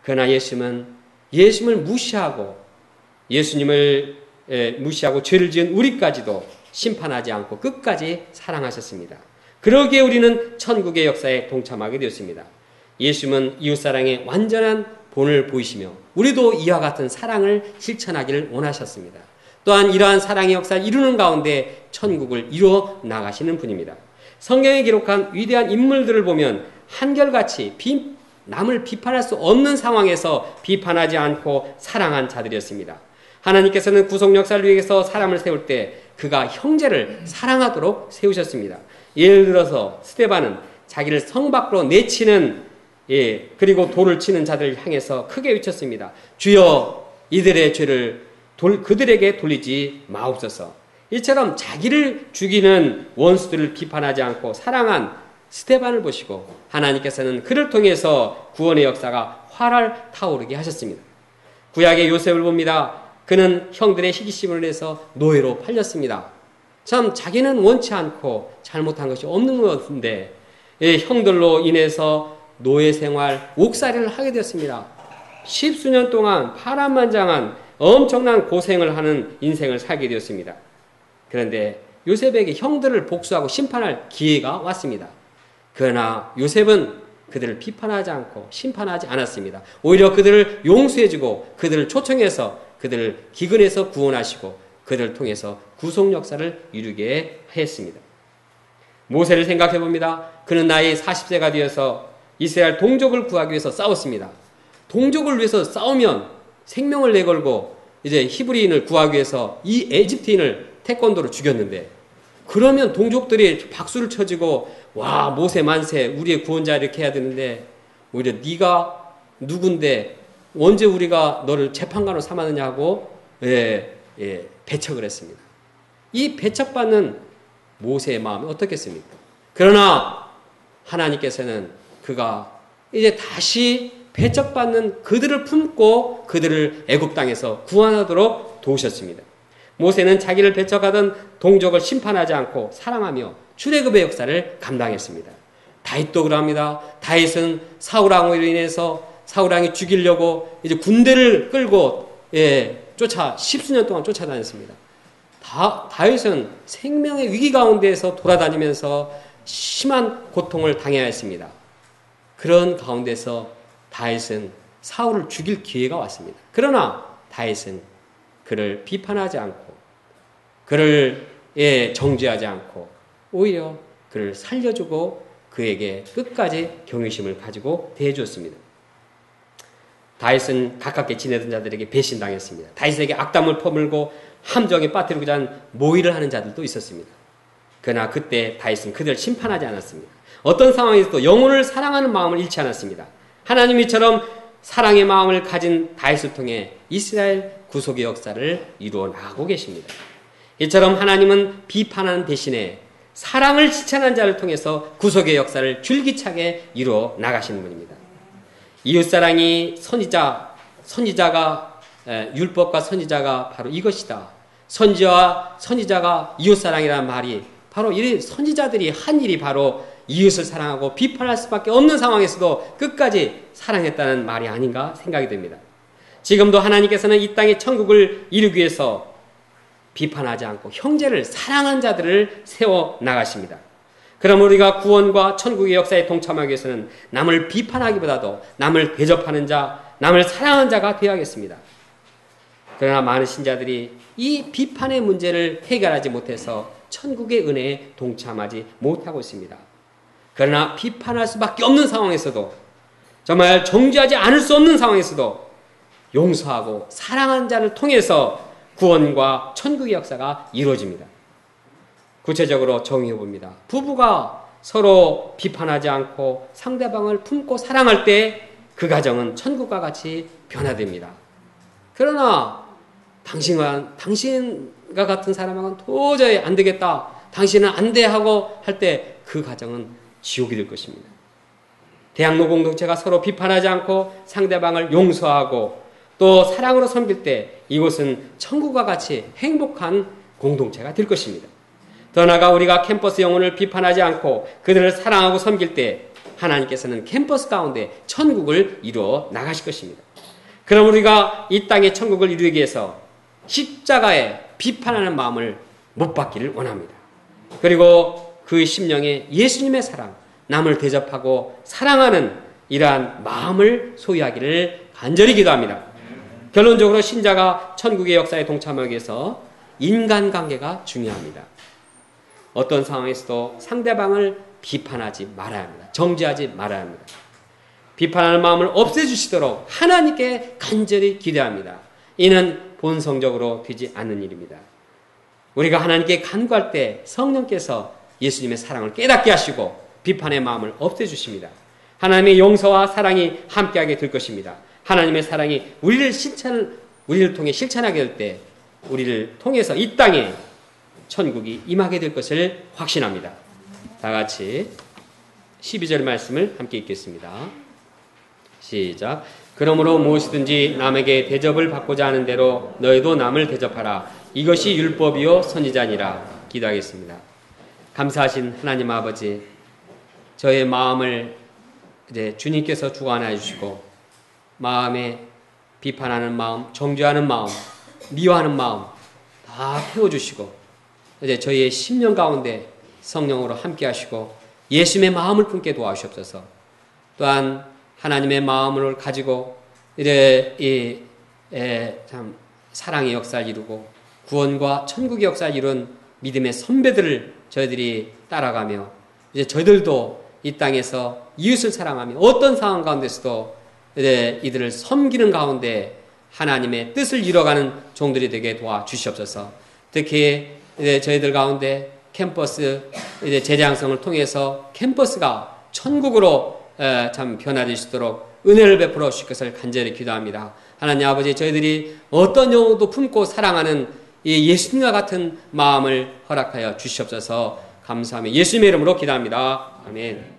그러나 예수님을 무시하고 죄를 지은 우리까지도 심판하지 않고 끝까지 사랑하셨습니다. 그러기에 우리는 천국의 역사에 동참하게 되었습니다. 예수님은 이웃사랑의 완전한 본을 보이시며 우리도 이와 같은 사랑을 실천하기를 원하셨습니다. 또한 이러한 사랑의 역사를 이루는 가운데 천국을 이루어 나가시는 분입니다. 성경에 기록한 위대한 인물들을 보면 한결같이 남을 비판할 수 없는 상황에서 비판하지 않고 사랑한 자들이었습니다. 하나님께서는 구속 역사를 위해서 사람을 세울 때 그가 형제를 사랑하도록 세우셨습니다. 예를 들어서 스데반은 자기를 성 밖으로 내치는 그리고 돌을 치는 자들을 향해서 크게 외쳤습니다. 주여 이들의 죄를 그들에게 돌리지 마옵소서. 이처럼 자기를 죽이는 원수들을 비판하지 않고 사랑한 스데반을 보시고 하나님께서는 그를 통해서 구원의 역사가 활활 타오르게 하셨습니다. 구약의 요셉을 봅니다. 그는 형들의 시기심을 내서 노예로 팔렸습니다. 참 자기는 원치 않고 잘못한 것이 없는 것인데 형들로 인해서 노예 생활, 옥살이를 하게 되었습니다. 십수년 동안 파란만장한 엄청난 고생을 하는 인생을 살게 되었습니다. 그런데 요셉에게 형들을 복수하고 심판할 기회가 왔습니다. 그러나 요셉은 그들을 비판하지 않고 심판하지 않았습니다. 오히려 그들을 용서해주고 그들을 초청해서 그들을 기근에서 구원하시고 그들을 통해서 구속 역사를 이루게 했습니다. 모세를 생각해 봅니다. 그는 나이 40세가 되어서 이스라엘 동족을 구하기 위해서 싸웠습니다. 동족을 위해서 싸우면 생명을 내걸고 이제 히브리인을 구하기 위해서 이 에집트인을 태권도로 죽였는데 그러면 동족들이 박수를 쳐주고 와 모세 만세 우리의 구원자 이렇게 해야 되는데 오히려 네가 누군데 언제 우리가 너를 재판관으로 삼았느냐고 배척을 했습니다. 이 배척받는 모세의 마음이 어떻겠습니까? 그러나 하나님께서는 그가 이제 다시 배척받는 그들을 품고 그들을 애굽 땅에서 구원하도록 도우셨습니다. 모세는 자기를 배척하던 동족을 심판하지 않고 사랑하며 출애굽의 역사를 감당했습니다. 다윗도 그럽니다. 다윗은 사울왕으로 인해서 사울왕이 죽이려고 이제 군대를 끌고 십수년 동안 쫓아다녔습니다. 다윗은 생명의 위기 가운데에서 돌아다니면서 심한 고통을 당해야 했습니다. 그런 가운데서 다윗은 사울을 죽일 기회가 왔습니다. 그러나 다윗은 그를 비판하지 않고 그를 정죄하지 않고 오히려 그를 살려주고 그에게 끝까지 경외심을 가지고 대해주었습니다. 다윗은 가깝게 지내던 자들에게 배신당했습니다. 다윗에게 악담을 퍼물고 함정에 빠뜨리고자 한 모의를 하는 자들도 있었습니다. 그러나 그때 다윗은 그들을 심판하지 않았습니다. 어떤 상황에서도 영혼을 사랑하는 마음을 잃지 않았습니다. 하나님 이처럼 사랑의 마음을 가진 다윗을 통해 이스라엘 구속의 역사를 이루어 나가고 계십니다. 이처럼 하나님은 비판하는 대신에 사랑을 실천한 자를 통해서 구속의 역사를 줄기차게 이루어 나가시는 분입니다. 이웃사랑이 선지자가 율법과 선지자가 바로 이것이다. 선지자와 선지자가 이웃사랑이라는 말이 바로 이 선지자들이 한 일이 바로 이웃을 사랑하고 비판할 수밖에 없는 상황에서도 끝까지 사랑했다는 말이 아닌가 생각이 됩니다. 지금도 하나님께서는 이 땅의 천국을 이루기 위해서 비판하지 않고 형제를 사랑한 자들을 세워 나가십니다. 그럼 우리가 구원과 천국의 역사에 동참하기 위해서는 남을 비판하기보다도 남을 대접하는 자, 남을 사랑하는 자가 되어야겠습니다. 그러나 많은 신자들이 이 비판의 문제를 해결하지 못해서 천국의 은혜에 동참하지 못하고 있습니다. 그러나 비판할 수밖에 없는 상황에서도 정말 정죄하지 않을 수 없는 상황에서도 용서하고 사랑하는 자를 통해서 구원과 천국의 역사가 이루어집니다. 구체적으로 정의해 봅니다. 부부가 서로 비판하지 않고 상대방을 품고 사랑할 때 그 가정은 천국과 같이 변화됩니다. 그러나 당신과 같은 사람하고는 도저히 안 되겠다. 당신은 안 돼 하고 할 때 그 가정은 지옥이 될 것입니다. 대학로 공동체가 서로 비판하지 않고 상대방을 용서하고 또 사랑으로 섬길 때 이곳은 천국과 같이 행복한 공동체가 될 것입니다. 더 나아가 우리가 캠퍼스 영혼을 비판하지 않고 그들을 사랑하고 섬길 때 하나님께서는 캠퍼스 가운데 천국을 이루어 나가실 것입니다. 그럼 우리가 이 땅에 천국을 이루기 위해서 십자가에 비판하는 마음을 못 받기를 원합니다. 그리고 그 심령에 예수님의 사랑, 남을 대접하고 사랑하는 이러한 마음을 소유하기를 간절히 기도합니다. 결론적으로 신자가 천국의 역사에 동참하기 위해서 인간관계가 중요합니다. 어떤 상황에서도 상대방을 비판하지 말아야 합니다. 정죄하지 말아야 합니다. 비판하는 마음을 없애주시도록 하나님께 간절히 기도합니다. 이는 본성적으로 되지 않는 일입니다. 우리가 하나님께 간구할 때 성령께서 예수님의 사랑을 깨닫게 하시고 비판의 마음을 없애주십니다. 하나님의 용서와 사랑이 함께하게 될 것입니다. 하나님의 사랑이 우리를 통해 실천하게 될 때 우리를 통해서 이 땅에 천국이 임하게 될 것을 확신합니다. 다 같이 12절 말씀을 함께 읽겠습니다. 시작. 그러므로 무엇이든지 남에게 대접을 받고자 하는 대로 너희도 남을 대접하라. 이것이 율법이요 선지자니라. 기도하겠습니다. 감사하신 하나님 아버지, 저의 마음을 이제 주님께서 주관하여 주시고 마음에 비판하는 마음, 정죄하는 마음, 미워하는 마음 다 태워주시고 이제 저희의 심령 가운데 성령으로 함께 하시고 예수님의 마음을 품게 도와주시옵소서. 또한 하나님의 마음을 가지고 이제 참 사랑의 역사를 이루고 구원과 천국의 역사를 이룬 믿음의 선배들을 저희들이 따라가며 이제 저희들도 이 땅에서 이웃을 사랑하며 어떤 상황 가운데서도 이제 이들을 섬기는 가운데 하나님의 뜻을 이뤄가는 종들이 되게 도와주시옵소서. 특히 이제 저희들 가운데 캠퍼스 이제 재장성을 통해서 캠퍼스가 천국으로 참 변화되시도록 은혜를 베풀어 주실 것을 간절히 기도합니다. 하나님 아버지, 저희들이 어떤 영혼도 품고 사랑하는 이 예수님과 같은 마음을 허락하여 주시옵소서. 감사하며 예수님의 이름으로 기도합니다. 아멘.